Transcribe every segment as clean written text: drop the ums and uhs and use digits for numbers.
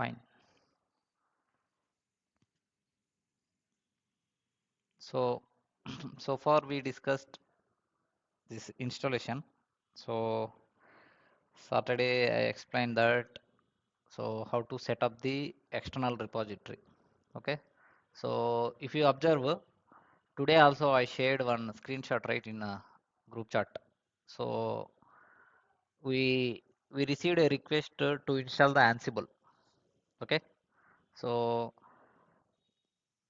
Fine. So, so far we discussed this installation. So, Saturday I explained that. So, how to set up the external repository. Okay. So, if you observe, today also I shared one screenshot right in a group chat. So, we received a request to install the Ansible. Okay. So,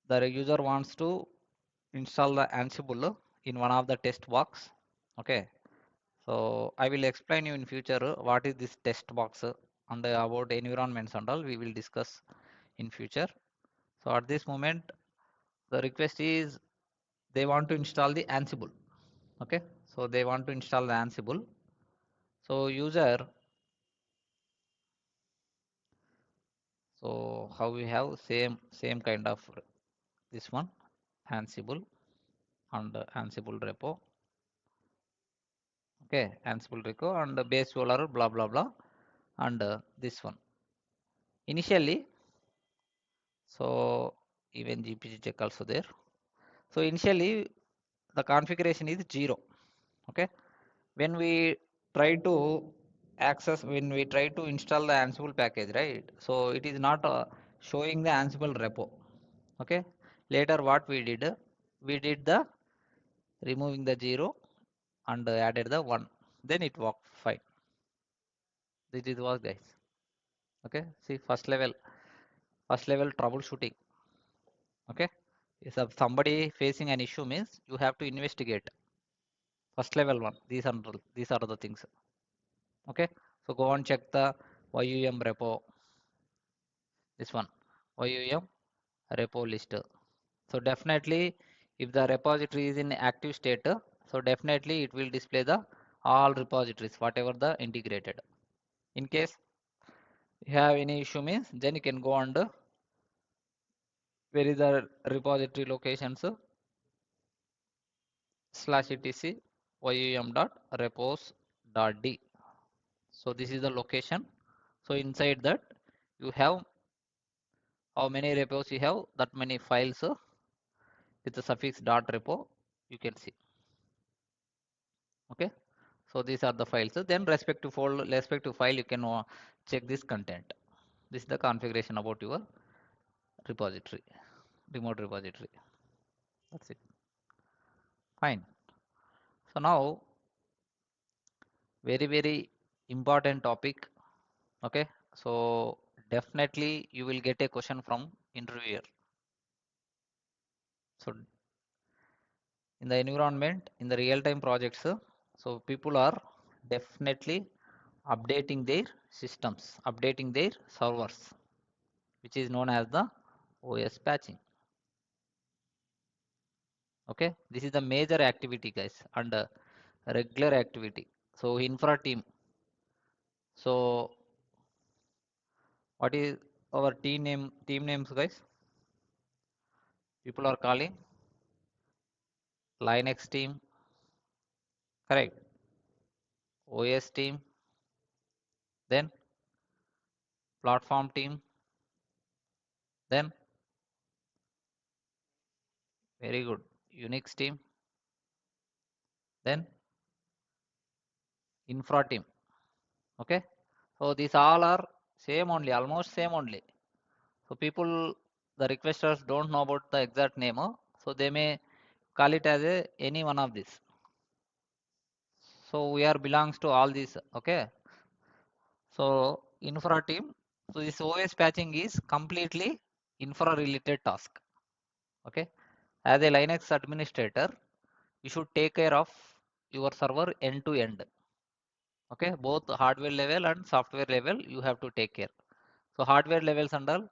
the user wants to install the Ansible in one of the test box. Okay. So I will explain you in future what is this test box and about environments and all we will discuss in future. So at this moment the request is they want to install the Ansible. Okay. So they want to install the Ansible. So user, so how we have same kind of this one Ansible and Ansible repo. Okay, Ansible repo and base folder blah blah blah and this one. Initially, so even GPG check also there. So initially the configuration is 0. Okay. When we try to when we try to install the Ansible package, right? So it is not showing the Ansible repo. Okay. Later what we did the removing the 0 and added the 1. Then it worked fine. This is what guys. Okay. See first level troubleshooting. Okay. If somebody facing an issue means you have to investigate. First level one. These are the things. Okay. So go and check the YUM repo. This one. YUM repo list. So definitely if the repository is in active state, so definitely it will display the all repositories, whatever the integrated. In case you have any issue means then you can go and where is the repository locations /etc yum.repos.d. So this is the location. So inside that you have how many repos you have, that many files with the suffix dot repo you can see. Okay. So these are the files. Then respective folder, respective file you can check this content. This is the configuration about your repository, remote repository. That's it. Fine. So now very important topic. Okay. So definitely you will get a question from interviewer. So in the environment, in the real-time projects, so people are definitely updating their systems, updating their servers, which is known as the OS patching. Okay, this is the major activity, guys, and regular activity. So infra team. So what is our team name? Team names, guys. People are calling Linux team, correct? OS team, then platform team, then very good Unix team, then infra team. Okay, so these all are same only, almost same only. So people, the requesters don't know about the exact name, so they may call it as any one of these. So we are belongs to all these. Okay, so infra team. So this OS patching is completely infra related task. Okay, as a Linux administrator, you should take care of your server end to end. Okay, both hardware level and software level you have to take care. So hardware levels and all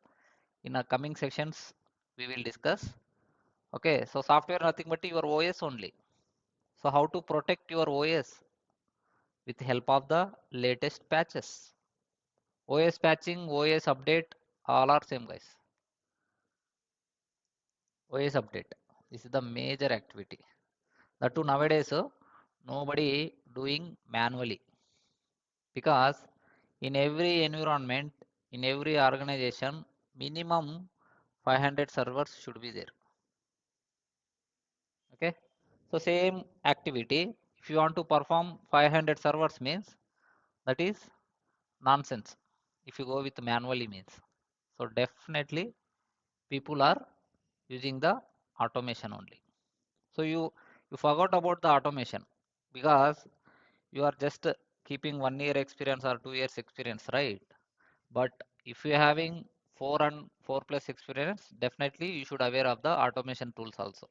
in our coming sections we will discuss. Okay, so software nothing but your OS only. So how to protect your OS with help of the latest patches. OS patching, OS update, all are same guys. OS update. This is the major activity. That too nowadays nobody doing manually because in every environment In every organization, minimum 500 servers should be there. Okay. So same activity, if you want to perform 500 servers means that is nonsense. If you go with manually means. So definitely people are using the automation only. So you forgot about the automation because you are just keeping 1 year experience or 2 years experience, right? But if you are having 4 and 4 plus experience, definitely you should aware of the automation tools also.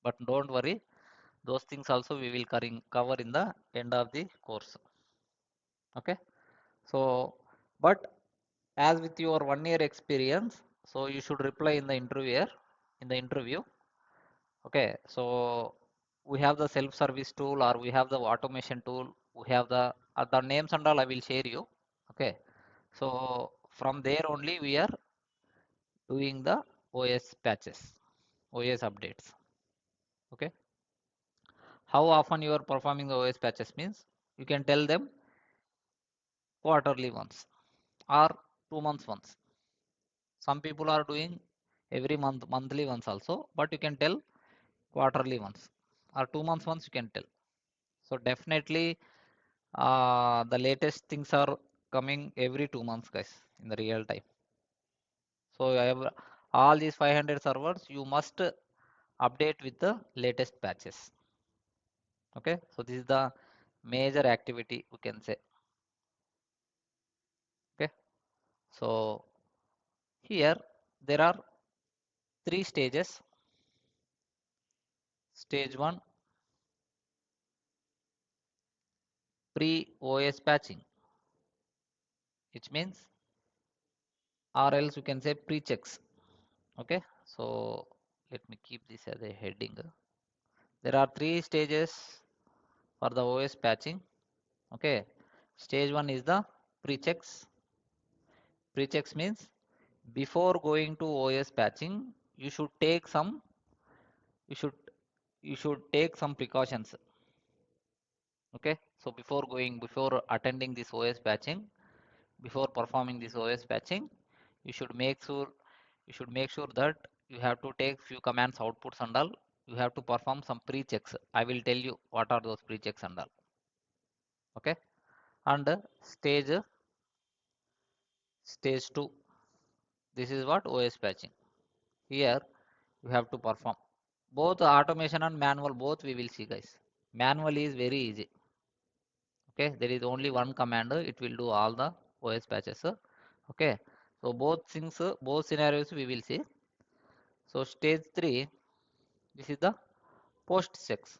But don't worry, those things also we will cover in the end of the course. Okay. So, but as with your 1 year experience, so you should reply in the interview. Okay. So we have the self-service tool or we have the automation tool. We have the names and all I will share you. Okay. So from there only we are doing the OS patches, OS updates. Okay. How often you are performing the OS patches means you can tell them quarterly once or 2 months once. Some people are doing every month, monthly once also, but you can tell quarterly once or 2 months once you can tell. So definitely the latest things are coming every 2 months, guys, in the real time. So I have all these 500 servers, you must update with the latest patches. Okay, so this is the major activity we can say. Okay, so here there are 3 stages. Stage 1, pre-OS patching, which means or else you can say pre-checks. Okay, so let me keep this as a heading. There are 3 stages for the OS patching. Okay, stage 1 is the pre-checks. Pre-checks means before going to OS patching, you should take some you should you should take some precautions. Okay, so before attending this OS patching, before performing this OS patching, you should make sure that you have to take few commands outputs and all. You have to perform some pre-checks. I will tell you what are those pre-checks and all. Okay, and stage 2. This is what OS patching. Here you have to perform both automation and manual. Both we will see, guys. Manual is very easy. Okay, there is only one command. It will do all the OS patches. Okay, so both things, both scenarios we will see. So stage 3, this is the post checks.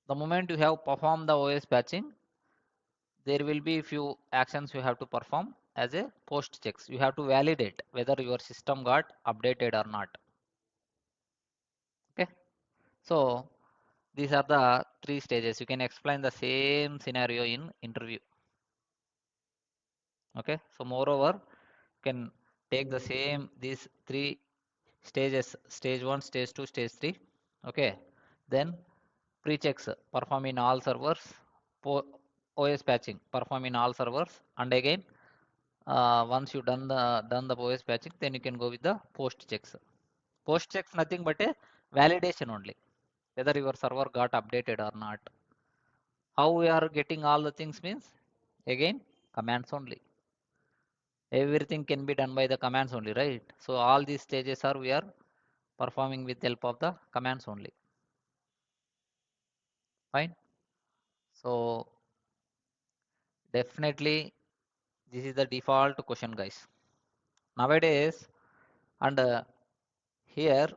The moment you have performed the OS patching, there will be few actions you have to perform as a post checks. You have to validate whether your system got updated or not. Okay, so these are the 3 stages. You can explain the same scenario in interview. Okay, so moreover, you can take the same these 3 stages: stage 1, stage 2, stage 3. Okay, then pre-checks perform in all servers, OS patching perform in all servers, and again once you done the OS patching, then you can go with the post checks. Post checks nothing but a validation only, whether your server got updated or not. How we are getting all the things means again commands only. Everything can be done by the commands only, right? So all these stages are we are performing with help of the commands only. Fine. So definitely this is the default question, guys. Nowadays, and here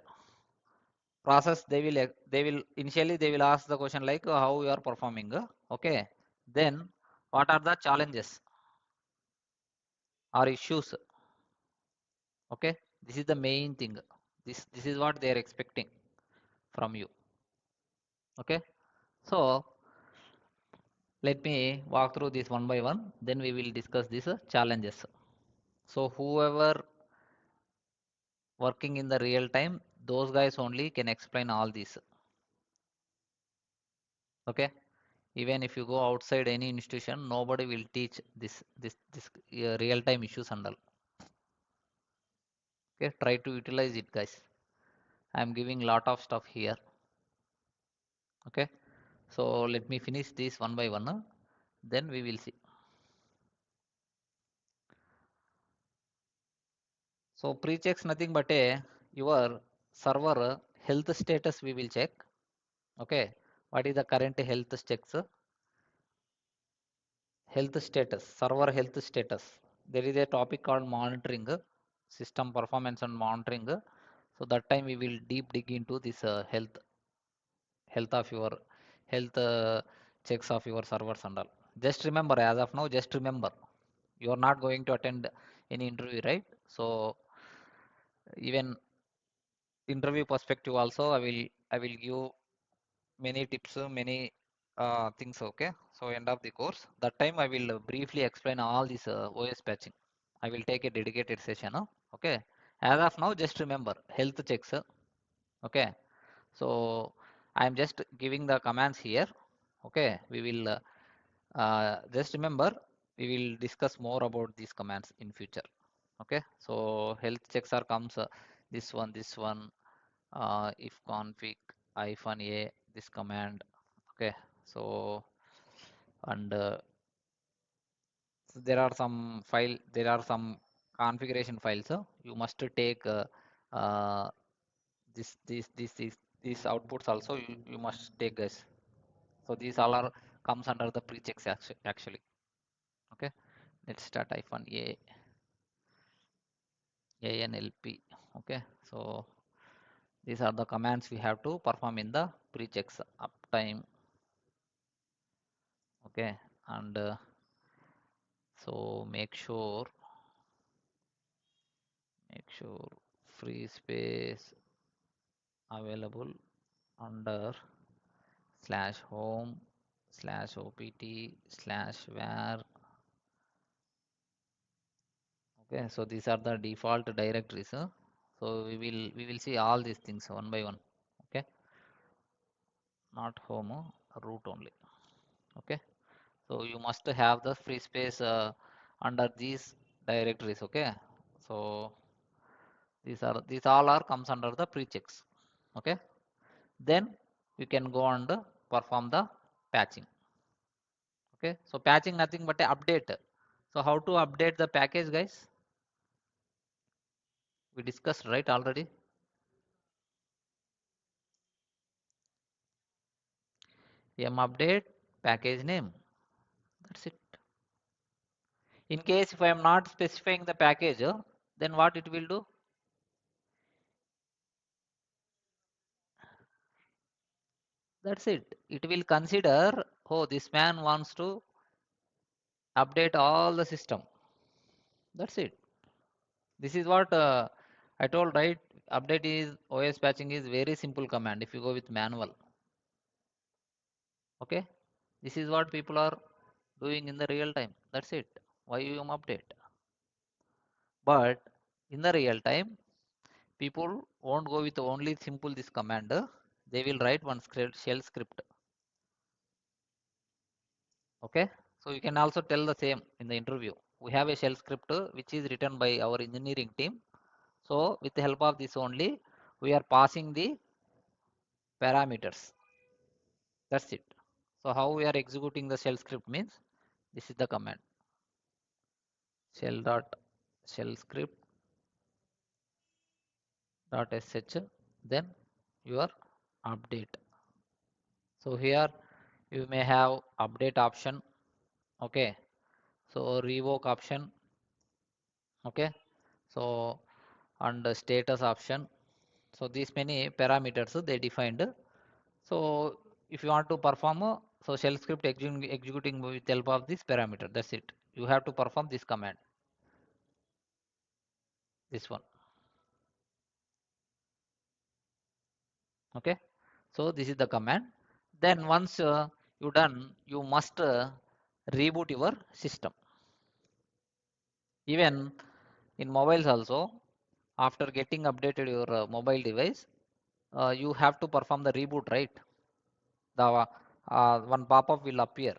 process they will initially they will ask the question like how you are performing. Okay. Then what are the challenges or issues? Okay. This is the main thing. This is what they are expecting from you. Okay. So let me walk through this one by one, then we will discuss these challenges. So whoever working in the real time, those guys only can explain all these. Okay. Even if you go outside any institution, nobody will teach this real-time issues and all. Okay, try to utilize it, guys. I am giving lot of stuff here. Okay, so let me finish this one by one. Then we will see. So pre-checks nothing but a your server health status we will check. Okay, what is the current health checks? Health status, server health status. There is a topic called monitoring, system performance and monitoring. So that time we will deep dig into this health of your health checks of your servers and all. Just remember, as of now, just remember, you are not going to attend any interview, right? So even interview perspective also, I will give many tips, many things. Okay, so end of the course, that time I will briefly explain all this OS patching. I will take a dedicated session. Okay, as of now, just remember health checks. Okay, so I am just giving the commands here. Okay, we will just remember we will discuss more about these commands in future. Okay, so health checks are comes this one if config -a this command. Okay, so and so there are some configuration files. You must take uh, these outputs also you must take, guys. So these all are comes under the pre-checks actually. Okay, let's start -a anlp. Okay, so these are the commands we have to perform in the pre-checks uptime. Okay, and so make sure free space available under /home/opt/var. Okay, so these are the default directories. So we will see all these things one by one. Okay, not home, root only. Okay, so you must have the free space under these directories. Okay, so these all are comes under the pre-checks. Okay, then you can go and perform the patching. Okay, so patching nothing but a update. So how to update the package, guys? We discussed right already. M update package name. That's it. In case if I am not specifying the package, then what it will do? That's it. It will consider, oh, this man wants to update all the system. That's it. This is what I told, right? Update is OS patching is very simple command if you go with manual. Okay. This is what people are doing in the real time. That's it. YUM update. But in the real time, people won't go with only simple this command. They will write one shell script. Okay, so you can also tell the same in the interview. We have a shell script which is written by our engineering team. So with the help of this only, we are passing the parameters. That's it. So how we are executing the shell script means this is the command shell script .sh, then your update. So here you may have update option. Okay, so revoke option. Okay, so and status option. So these many parameters they defined. So if you want to perform so shell script executing with help of this parameter, that's it. You have to perform this command, this one. Okay, so this is the command. Then once you done, you must reboot your system. Even in mobiles also, after getting updated your mobile device, you have to perform the reboot, right? The one pop-up will appear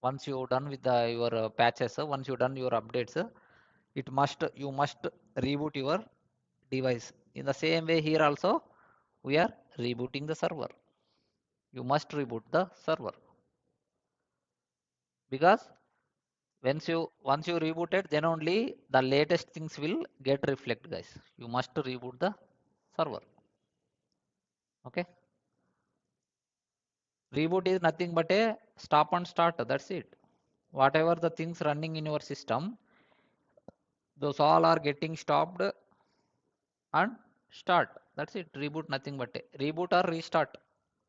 once you done with your patches. Once you done your updates, you must reboot your device. In the same way here also we are rebooting the server. You must reboot the server, because once you reboot it, then only the latest things will get reflect, guys. You must reboot the server. Okay, reboot is nothing but a stop and start, that's it. Whatever the things running in your system, those all are getting stopped and start, that's it. Reboot nothing but a reboot or restart,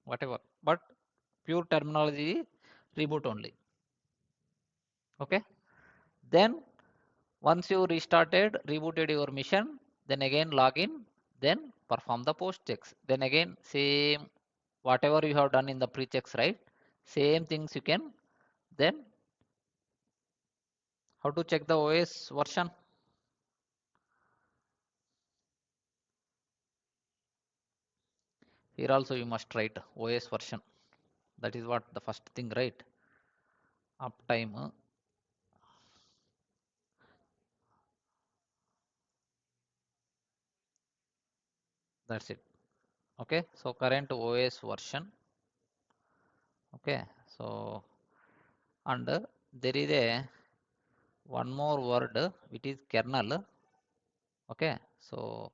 whatever, but pure terminology reboot only. Okay, then once you restarted, rebooted your mission, then again log in, then perform the post checks. Then again, same whatever you have done in the pre checks, right? Same things you can. Then how to check the OS version? Here also you must write OS version. That is what the first thing, right? Uptime. That's it. Okay. So current OS version. Okay. So and there is a one more word which is kernel. Okay. So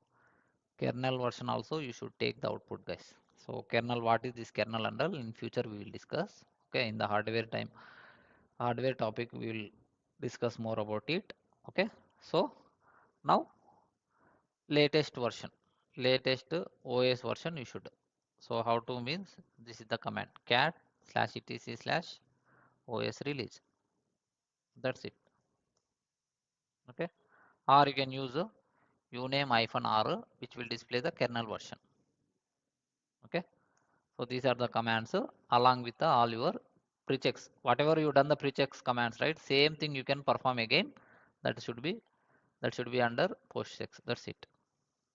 kernel version also you should take the output, guys. So kernel, what is this kernel handle? In future we will discuss. Okay, in the hardware topic we will discuss more about it. Okay, so now latest version, latest OS version you should. So how to means, this is the command cat /etc/OS release. That's it. Okay, or you can use uname -r, which will display the kernel version. Okay. So these are the commands along with all your prechecks. Whatever you done the prechecks commands, right? Same thing you can perform again. That should be under post checks. That's it.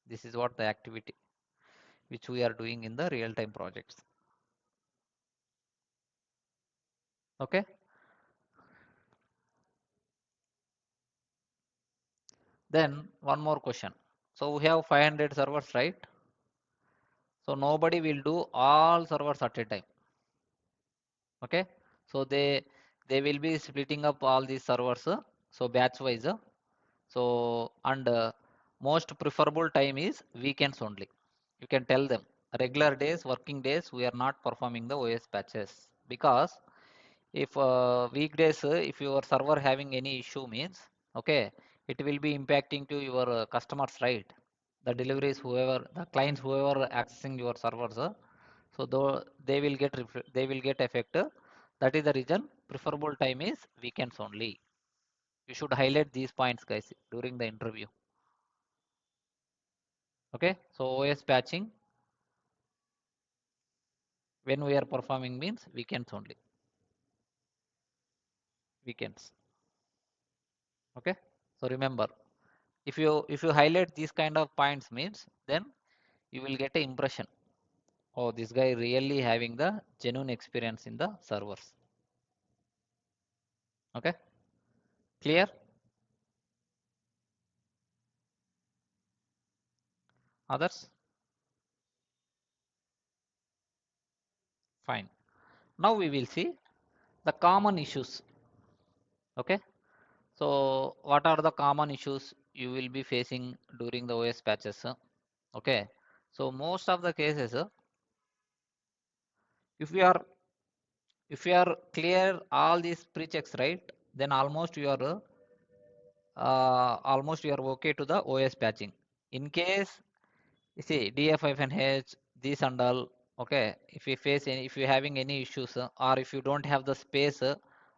This is what the activity which we are doing in the real time projects. Okay. Then one more question. So we have 500 servers, right? So nobody will do all servers at a time. Okay. So they will be splitting up all these servers. So batch wise. So and most preferable time is weekends only. You can tell them regular days, working days, we are not performing the OS patches, because if weekdays, if your server having any issue means, okay, it will be impacting to your customers, right? The deliveries, whoever the clients, whoever accessing your servers, so though they will get they will get affected. That is the reason preferable time is weekends only. You should highlight these points, guys, during the interview. Okay, so OS patching when we are performing means weekends only. Weekends. Okay, so remember, if you highlight these kind of points means, then you will get an impression. Oh, this guy really having the genuine experience in the servers. Okay, clear? Others? Fine. Now we will see the common issues. Okay, so what are the common issues you will be facing during the OS patches? Okay, so most of the cases, if you are clear all these pre-checks, right, then almost you are okay to the OS patching. In case you see df-h this and all, okay, if you face any, if you having any issues, or if you don't have the space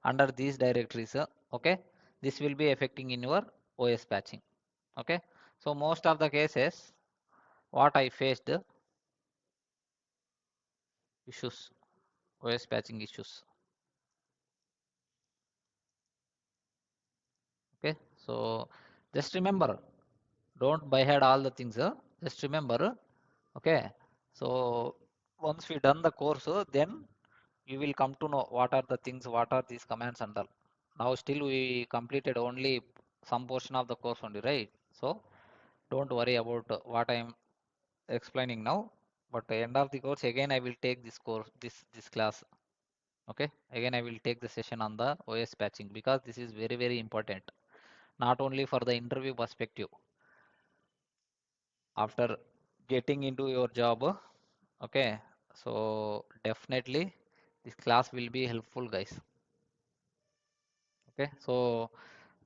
under these directories, okay, this will be affecting in your OS patching. Okay, so most of the cases what I faced issues, OS patching issues. Okay, so just remember, don't by head all the things, just remember. Okay, so once we done the course, then you will come to know what are the things, what are these commands and all. Now still we completed only some portion of the course only, right? So don't worry about what I am explaining now. But at the end of the course, again I will take this course, this class. Okay, again I will take the session on the OS patching, because this is very important, not only for the interview perspective, after getting into your job. Okay, so definitely this class will be helpful, guys. Okay, so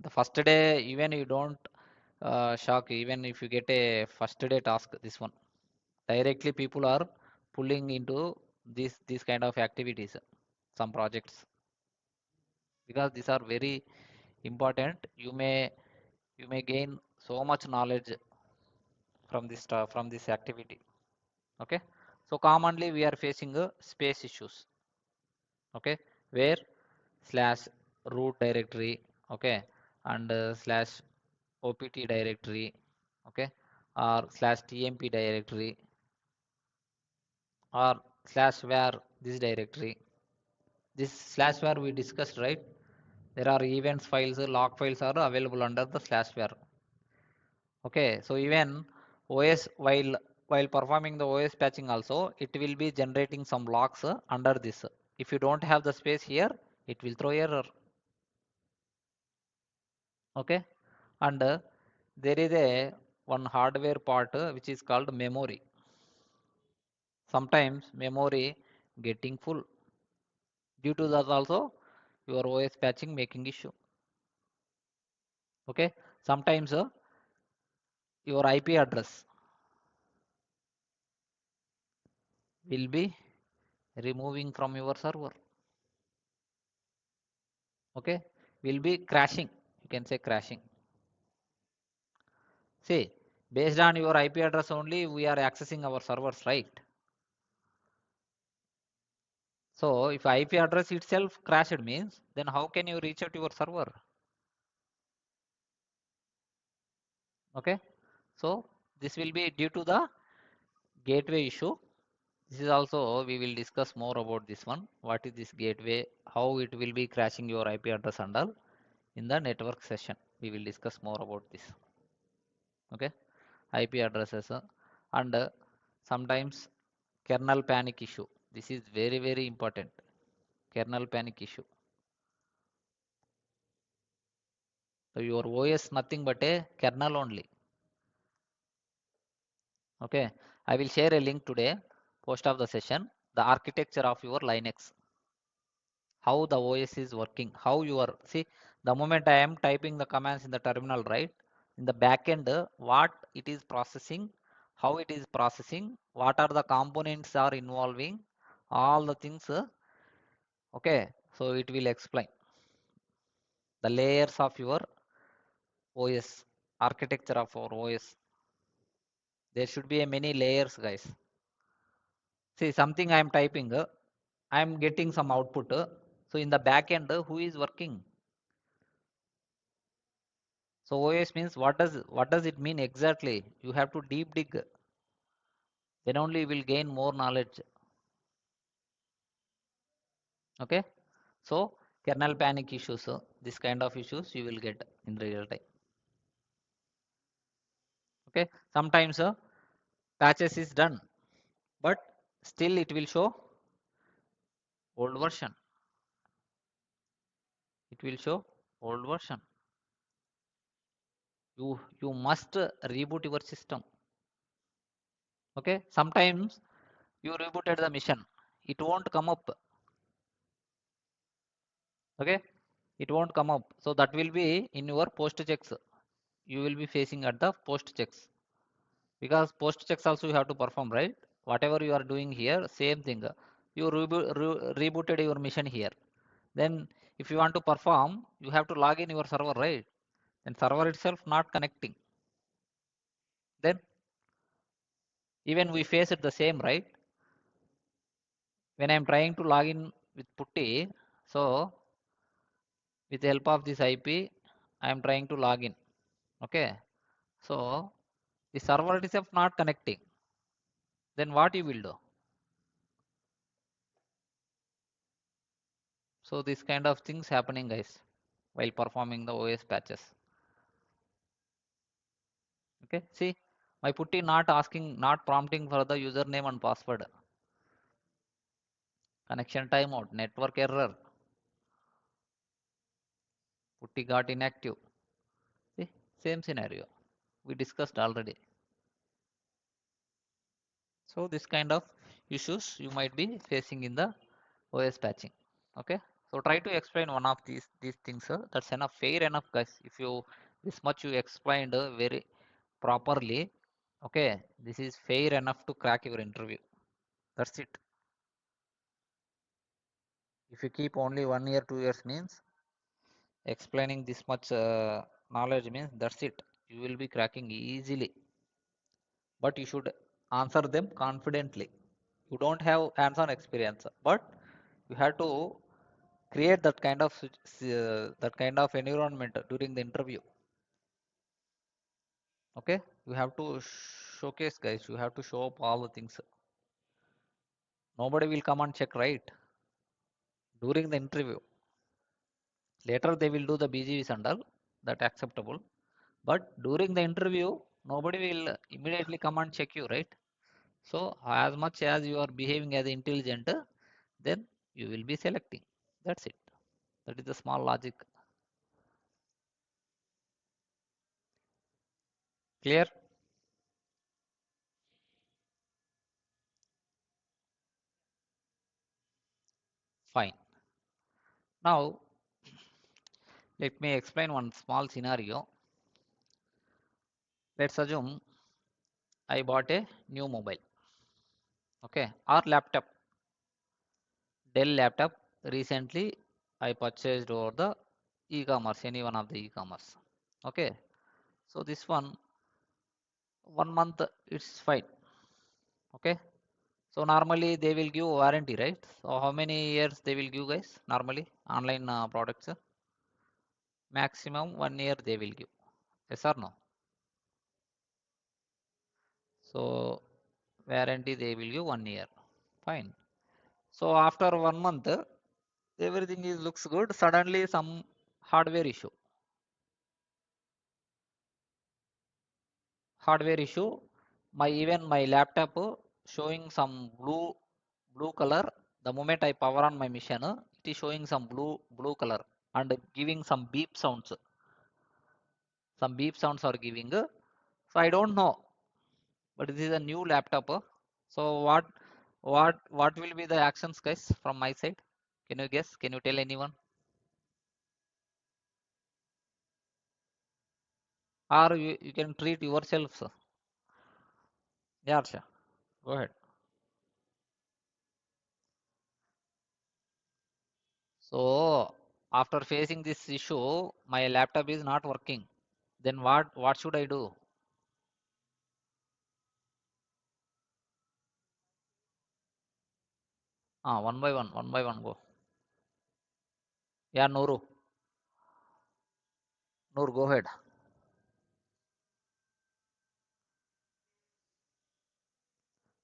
the first day, even you don't shock, even if you get a first day task, this one directly people are pulling into these kind of activities, some projects, because these are very important. You may gain so much knowledge from this activity. Okay, so commonly we are facing space issues. Okay, where slash root directory, okay, and slash opt directory, okay, or slash tmp directory, or slash var this directory. This slash var we discussed, right? There are events files, log files are available under the slash var. Okay, so even OS, while performing the OS patching also, it will be generating some logs under this. If you don't have the space here, it will throw error. Okay, and there is a one hardware part which is called memory. Sometimes memory getting full. Due to that also, your OS patching making issue. Okay, sometimes your IP address will be removing from your server. Okay, will be crashing. You can say crashing. See, based on your IP address only, we are accessing our servers, right? So if IP address itself crashed means, then how can you reach out your server? Okay, so this will be due to the gateway issue. This is also we will discuss more about this one. What is this gateway? How it will be crashing your IP address and all in the network session. We will discuss more about this. Okay, IP addresses and sometimes kernel panic issue. This is very important. Kernel panic issue. So your OS nothing but a kernel only. Okay, I will share a link today, post of the session, the architecture of your Linux, how the OS is working, how you are, see, the moment I am typing the commands in the terminal, right, in the backend, what it is processing, how it is processing, what are the components are involving, all the things, okay, so it will explain the layers of your OS, architecture of our OS. There should be a many layers, guys. See, something I am typing, I am getting some output. So in the back end, who is working? So OS means what does it mean exactly? You have to deep dig. Then only you will gain more knowledge. Okay. So kernel panic issues, this kind of issues you will get in real time. Okay. Sometimes patches is done, but still it will show old version. It will show old version. You must reboot your system. Okay. Sometimes you rebooted the mission, it won't come up. Okay, it won't come up, so that will be in your post checks. You will be facing at the post checks, because post checks also you have to perform, right? Whatever you are doing here, same thing, you rebooted your mission here, then if you want to perform, you have to log in your server, right? Then server itself not connecting, then even we face it the same, right? When I'm trying to log in with putty, so with the help of this IP, I am trying to log in. Okay, so the server itself not connecting, then what you will do? So this kind of things happening, guys, while performing the OS patches. Okay, see, my putty not asking, not prompting for the username and password. Connection timeout, network error, putty got inactive. See, same scenario we discussed already. So this kind of issues you might be facing in the OS patching. Okay, so try to explain one of these things. That's enough, fair enough, guys. If you this much you explained very properly, okay, this is fair enough to crack your interview. That's it. If you keep only 1 year, 2 years means explaining this much knowledge means that's it. You will be cracking easily, but you should answer them confidently. You don't have hands-on experience, but you have to create that kind of environment during the interview. Okay, you have to showcase, guys. You have to show up all the things. Nobody will come and check, right? During the interview. Later they will do the BGVs and all, that acceptable. But during the interview, nobody will immediately come and check you, right? So as much as you are behaving as intelligent, then you will be selecting. That's it. That is the small logic. Clear? Fine. Now let me explain one small scenario. Let's assume I bought a new mobile, okay, or laptop, Dell laptop. Recently, I purchased over the e-commerce, any one of the e-commerce. Okay, so this 1 month it's fine. Okay, so normally they will give warranty, right? So how many years they will give, guys? Normally online products, maximum 1 year they will give. Yes or no? So warranty they will give 1 year. Fine. So after 1 month, everything is looks good. Suddenly some hardware issue. Hardware issue. Even my laptop showing some blue color. The moment I power on my machine, it is showing some blue color and giving some beep sounds. Some beep sounds are giving. So I don't know, but this is a new laptop. So what will be the actions, guys, from my side? Can you guess? Can you tell anyone? Or you can treat yourself, sir. Yeah, sure. Go ahead. So after facing this issue, my laptop is not working. Then what should I do? One by one go. Yeah, Noor, go ahead.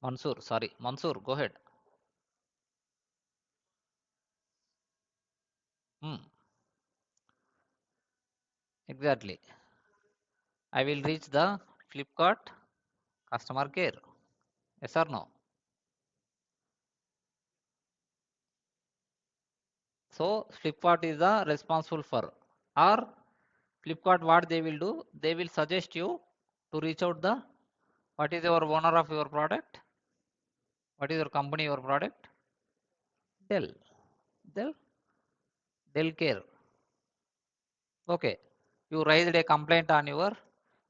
Mansoor, go ahead. Hmm, exactly. I will reach the Flipkart customer care. Yes or no? So Flipkart is the responsible for. Or Flipkart, what they will do? They will suggest you to reach out the what is your owner of your product? What is your company, your product? Dell. Dell. Dell Care. Okay. You raised a complaint on your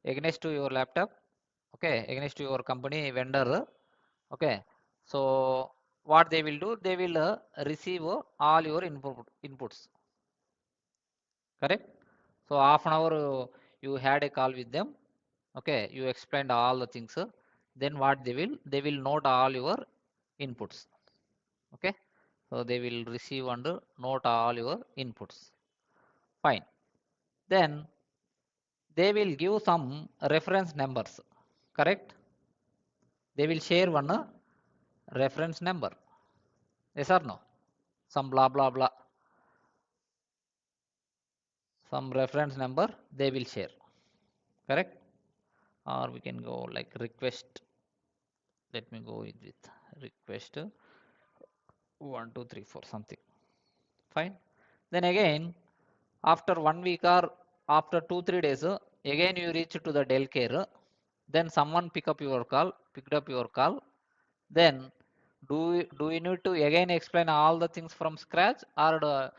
against to your laptop. Okay. Against to your company vendor. Okay. So what they will do? They will receive all your inputs. Correct. So half an hour you had a call with them. Okay. You explained all the things. Then what they will note all your inputs. Okay. So they will receive and note all your inputs. Fine. Then they will give some reference numbers. Correct. They will share one reference number. Yes or no? Some blah blah blah. some reference number they will share, correct? Or we can go like request. Let me go with request 1 2 3 4 something. Fine. Then again, after 1 week or after 2 3 days, again you reach to the Dell care. Then someone picked up your call. Then do you need to again explain all the things from scratch, or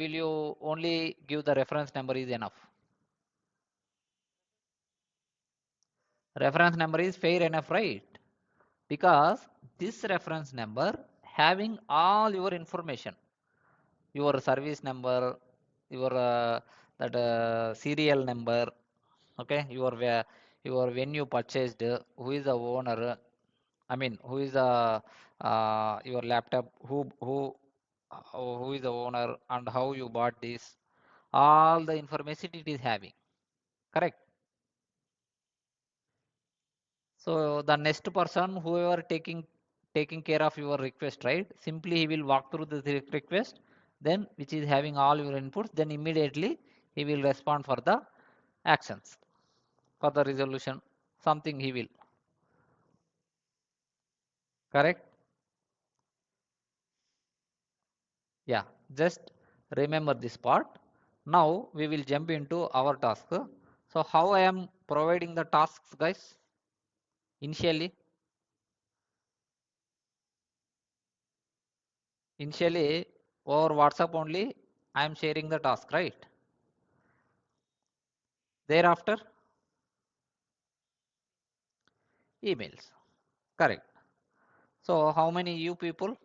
will you only give the reference number is enough? Reference number is fair enough, right? Because this reference number having all your information, your service number, your that serial number, okay, your when you purchased, who is the owner, I mean who is the your laptop, who is the owner and how you bought this, all the information it is having, correct? So the next person, whoever taking care of your request, right? Simply he will walk through the request, then which is having all your inputs, then immediately he will respond for the actions, for the resolution, something he will, correct? Yeah, just remember this part. Now we will jump into our task. So how I am providing the tasks, guys? Initially, initially over WhatsApp only I am sharing the task, right? Thereafter, emails, correct? So how many you people?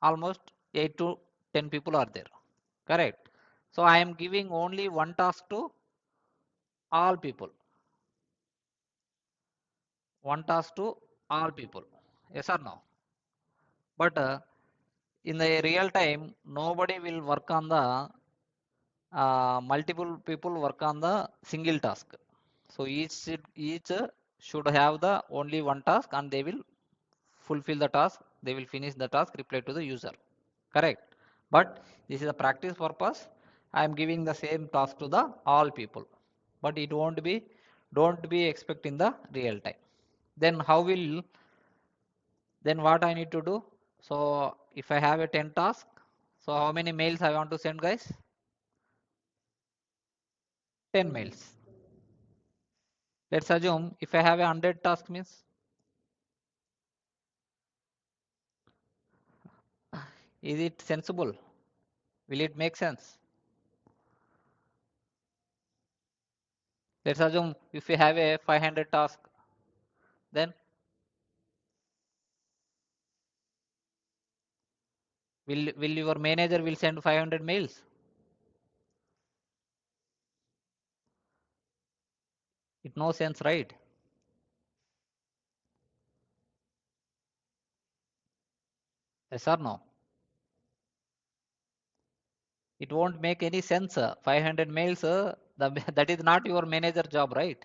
Almost 8 to 10 people are there, correct? So I am giving only one task to all people, one task to all people. Yes or no? But in the real time, nobody will work on the multiple people work on the single task. So each should have the only one task, and they will fulfill the task. They will finish the task, reply to the user. Correct. But this is a practice purpose. I am giving the same task to the all people. But it won't be, don't be expect in the real time. Then how will, then what I need to do? So if I have a 10 task, so how many mails I want to send, guys? 10 mails. Let's assume if I have a 100 task means, is it sensible? Will it make sense? Let's assume if you have a 500 task, then will your manager will send 500 mails? It no sense, right? Yes or no? It won't make any sense. 500 mails, that is not your manager job, right?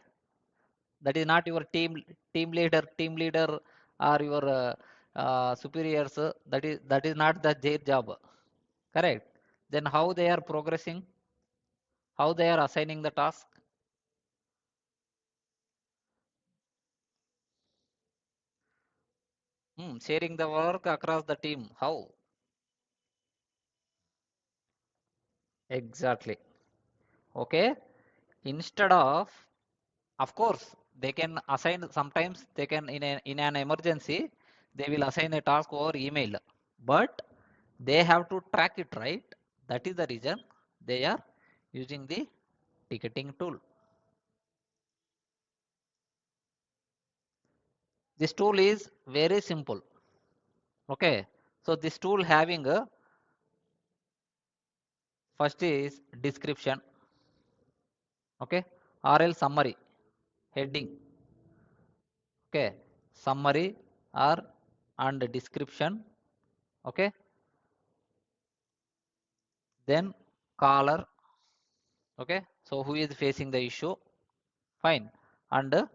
That is not your team leader or your superiors. That is not their job. Correct. Then how they are progressing? How they are assigning the task? Sharing the work across the team. How? Exactly. Okay. Instead of course, they can assign. Sometimes they can in an emergency, they will assign a task over email. But they have to track it, right? That is the reason they are using the ticketing tool. This tool is very simple. Okay. So this tool having a first is description. Okay. Or else summary, heading. Okay, summary or and description. Okay, then caller. Okay, so who is facing the issue? Fine. And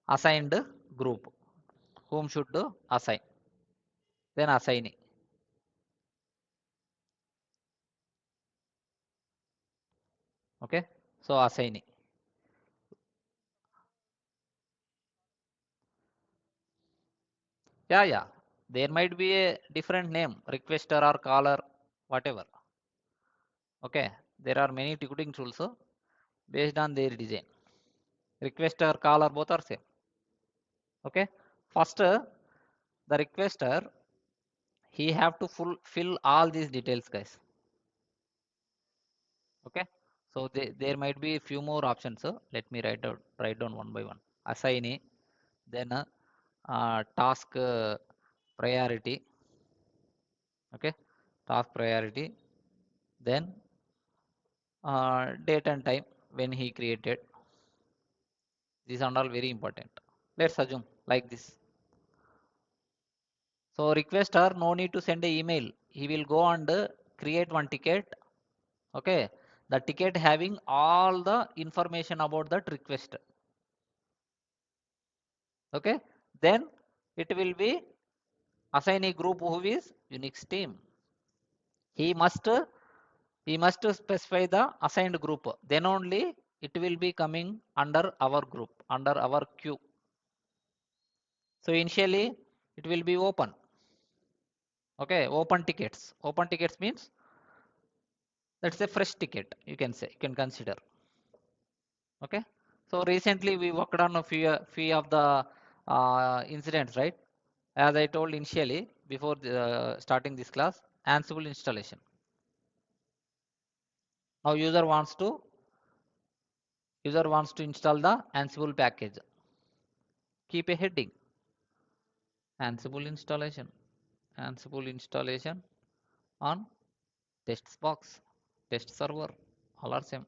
assigned group, whom should assign, then assignee. So assignee. Yeah. There might be a different name, requester or caller, whatever. Okay. There are many ticketing tools based on their design. Requester, caller, both are same. Okay. First, the requester, he have to fill all these details, guys. Okay. So there might be a few more options. Let me write down one by one. Assignee, then task priority. Okay. Task priority, then date and time when he created. These are all very important. Let's assume like this. So requester no need to send a email. He will go and create one ticket. Okay. The ticket having all the information about that request. Okay. Then it will be assign a group who is Unix team. He must specify the assigned group. Then only it will be coming under our group, under our queue. So initially it will be open. Okay, open tickets. Open tickets means that's a fresh ticket. You can say, you can consider. Okay. So recently we worked on a few of the incidents, right? As I told initially before starting this class, Ansible installation. Now user wants to install the Ansible package. Keep a heading. Ansible installation. Ansible installation on tests box, test server, all are same.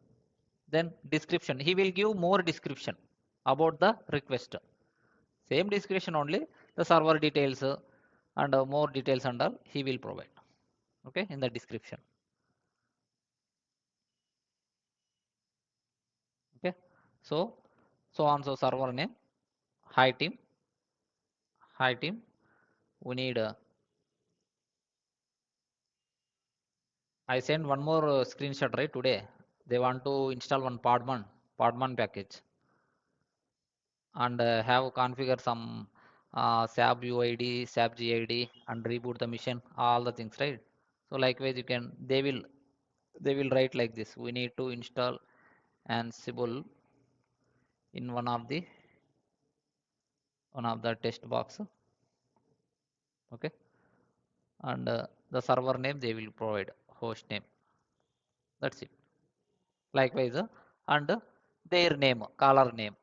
Then description. He will give more description about the request. Same description only. The server details and more details and all he will provide. Okay, in the description. Okay. So on so server name. Hi team. Hi team. We need. I send one more screenshot right today. They want to install one Podman package and have configure some SAP UID, SAP GID and reboot the mission, all the things, right? So likewise, you can they will write like this. We need to install Ansible in one of the test box, okay, and the server name they will provide host name. That's it. Likewise, and their name, caller name,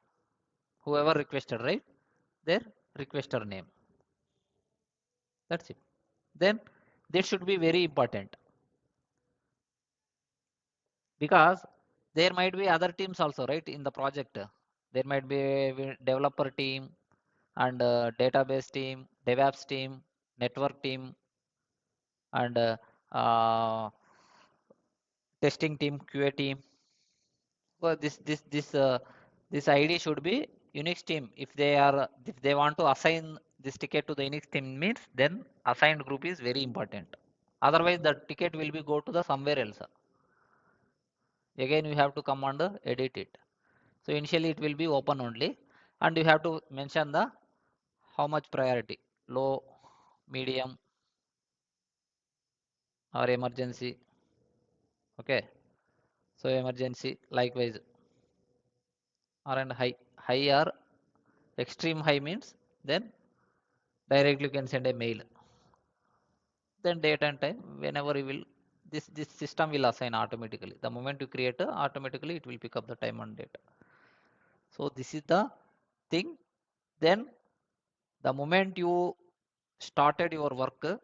whoever requested, right? Their requester name. That's it. Then that should be very important because there might be other teams also, right? In the project, there might be a developer team and database team, DevOps team, network team, and testing team, QA team. Well, this ID should be Unix team. If they want to assign this ticket to the Unix team means then assigned group is very important. Otherwise, the ticket will be go to the somewhere else. Again, you have to come and edit it. So initially it will be open only, and you have to mention the how much priority, low, medium, or emergency. Okay. So emergency likewise or and high. High or extreme high means then directly you can send a mail. Then date and time whenever you will this system will assign automatically. The moment you create automatically it will pick up the time and date. So this is the thing. Then the moment you started your work,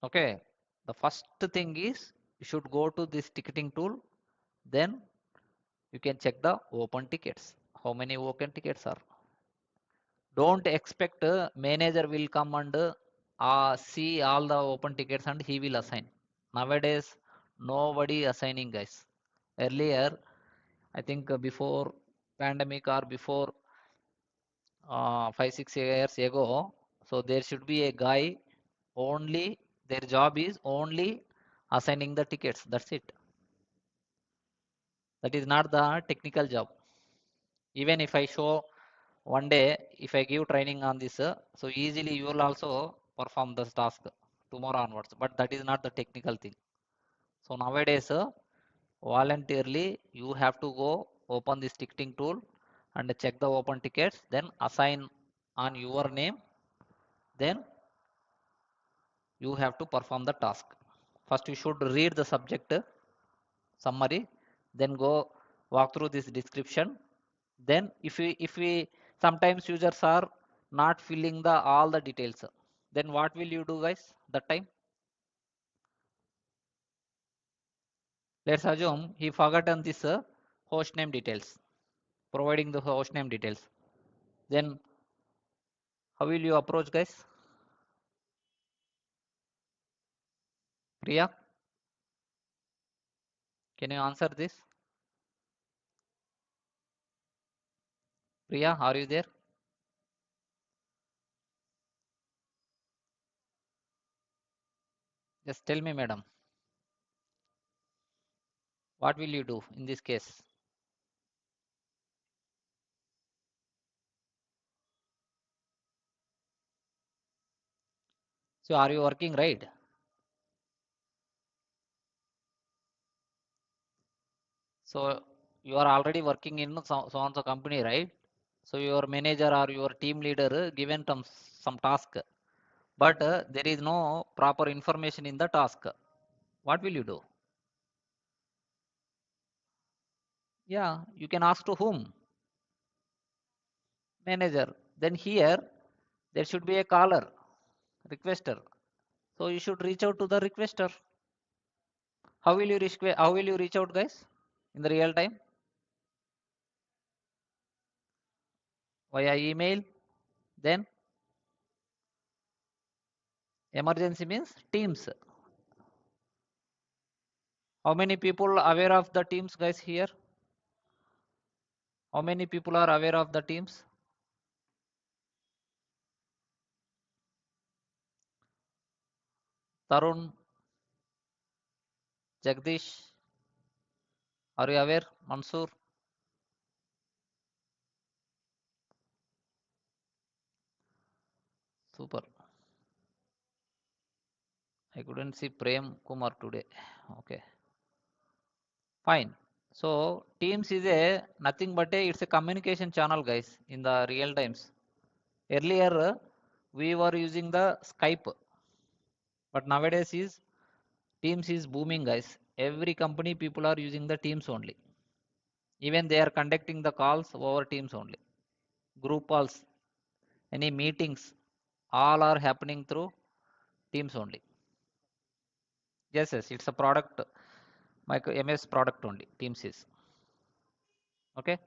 okay, the first thing is you should go to this ticketing tool. Then you can check the open tickets. How many open tickets are? Don't expect manager will come and see all the open tickets and he will assign. Nowadays, nobody assigning, guys. Earlier, I think before pandemic or before 5 6 years ago, so there should be a guy only. Their job is only assigning the tickets. That's it. That is not the technical job. Even if I show one day, if I give training on this, so easily you will also perform this task tomorrow onwards, but that is not the technical thing. So nowadays, voluntarily you have to go open this ticketing tool and check the open tickets, then assign on your name, then you have to perform the task. First you should read the subject summary, then go walk through this description. Then if we sometimes users are not filling the all the details, then what will you do guys that time? Let's assume he forgotten this host name details, providing the host name details. Then how will you approach guys? Priya, can you answer this? Priya, are you there? Just tell me, madam, what will you do in this case? So are you working right? So you are already working in so and so company, right? So your manager or your team leader given some task, but there is no proper information in the task. What will you do? Yeah, you can ask to whom? Manager. Then here there should be a caller, requester. So you should reach out to the requester. How will you reach out guys in the real time? Via email. Then emergency means Teams. How many people aware of the Teams guys here? How many people are aware of the Teams? Tarun, Jagdish, are you aware? Mansoor, super. I couldn't see Prem Kumar today. Okay, fine. So Teams is a nothing but it's a communication channel, guys. In the real times, earlier we were using the Skype, but nowadays is Teams is booming, guys. Every company people are using the Teams only. Even they are conducting the calls over Teams only. Group calls, any meetings, all are happening through Teams only. Yes, yes, it's a product, micro MS product only. Teams is okay.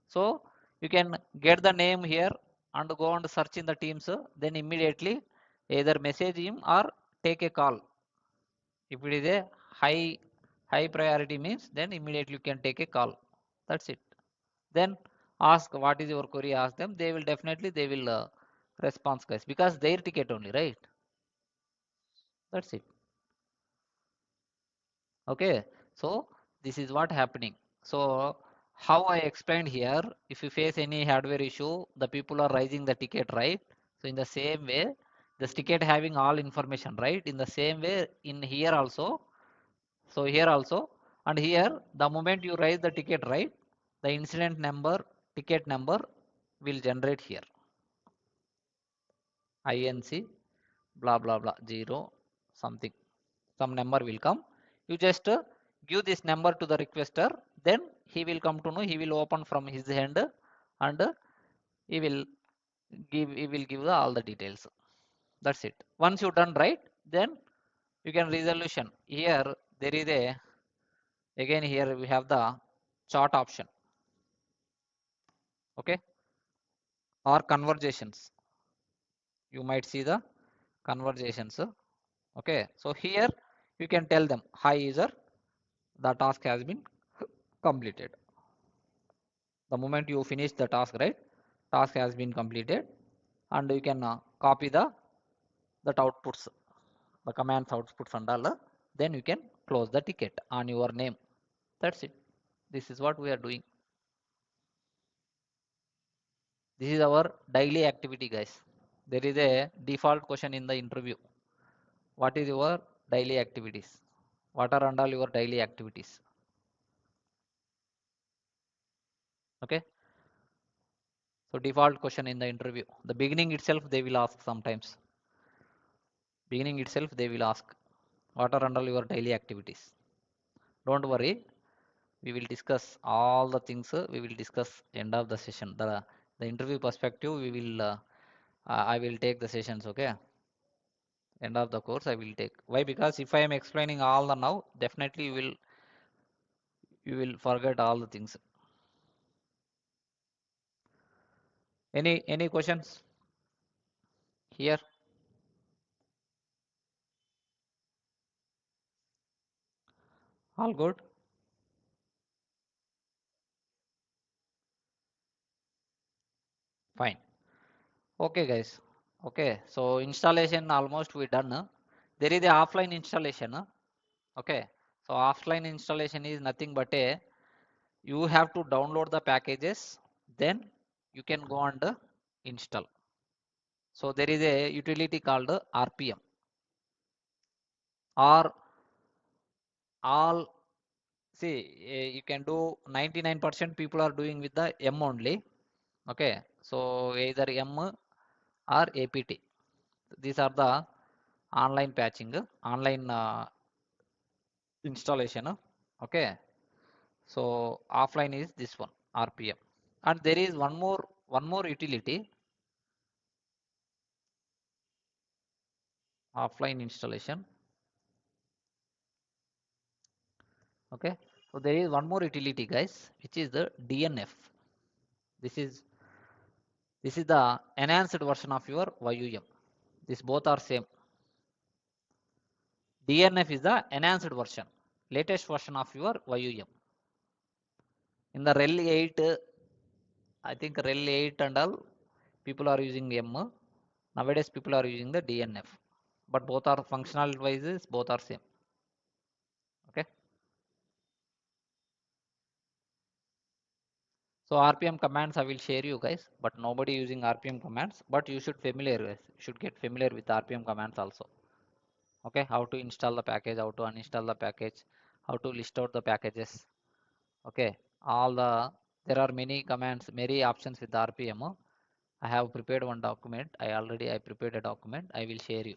So you can get the name here and go and search in the Teams. Then immediately either message him or take a call. If it is a high priority means, then immediately you can take a call. That's it. Then ask what is your query. Ask them. They will definitely they will respond, guys, because their ticket only, right? That's it. Okay, so this is what happening. So how I explained here, if you face any hardware issue, the people are raising the ticket, right? So in the same way, this ticket having all information, right? In the same way in here also. So here also, and here the moment you raise the ticket, right, the incident number, ticket number will generate here. Inc blah blah blah 0 something, some number will come. You just give this number to the requester, then he will come to know, he will open from his hand, and he will give all the details. That's it. Once you done, right, then you can resolution. Here there is a, again here we have the chat option, okay, or conversations. You might see the conversations. Okay, so here you can tell them, hi user, the task has been completed. The moment you finish the task, right, task has been completed, and you can copy that outputs, the commands outputs and all, then you can close the ticket on your name. That's it. This is what we are doing. This is our daily activity, guys. There is a default question in the interview. What is your daily activities? What are and all your daily activities? Okay. So default question in the interview. The beginning itself they will ask sometimes. Beginning itself they will ask, what are and all your daily activities? Don't worry. We will discuss all the things. We will discuss end of the session. The interview perspective we will I will take the sessions. Okay. End of the course I will take. Why? Because if I am explaining all the now, definitely you will forget all the things. Any questions here? All good? Fine. Okay, guys. Okay, so installation almost we done. There is a offline installation. Okay, so offline installation is nothing but a you have to download the packages, then you can go and install. So there is a utility called RPM, or all. See, you can do 99% people are doing with the M only. Okay, so either M or APT. These are the online patching, online installation. Okay, so offline is this one, RPM. And there is one more utility, offline installation. Okay, so there is one more utility, guys, which is the DNF. This is the enhanced version of your YUM. These both are same. DNF is the enhanced version, latest version of your YUM. In the RHEL 8, I think RHEL 8 and all, people are using M. Nowadays, people are using the DNF. But both are functional wise, both are same. Okay. So RPM commands I will share you guys, but nobody using RPM commands. But you should familiar guys. You should get familiar with RPM commands also. Okay, how to install the package, how to uninstall the package, how to list out the packages. Okay, all there are many commands, many options with RPM. I have prepared one document. I prepared a document. I will share you.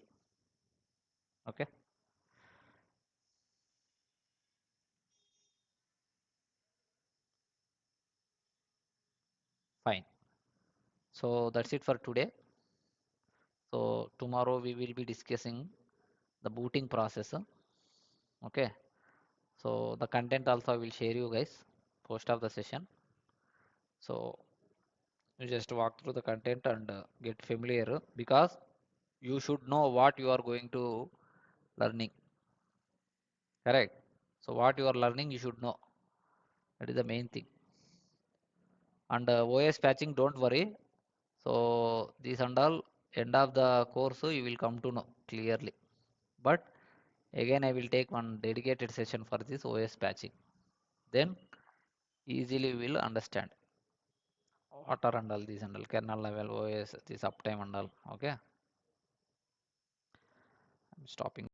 Okay, fine. So that's it for today. So tomorrow we will be discussing the booting process. Okay. So the content also I will share you guys post of the session. So you just walk through the content and get familiar because you should know what you are going to learning. Correct. So what you are learning you should know. That is the main thing. And OS patching, don't worry. So this and all end of the course you will come to know clearly. But again I will take one dedicated session for this OS patching. Then easily we will understand what are and all these and all kernel level OS, this uptime and all. Okay. I'm stopping.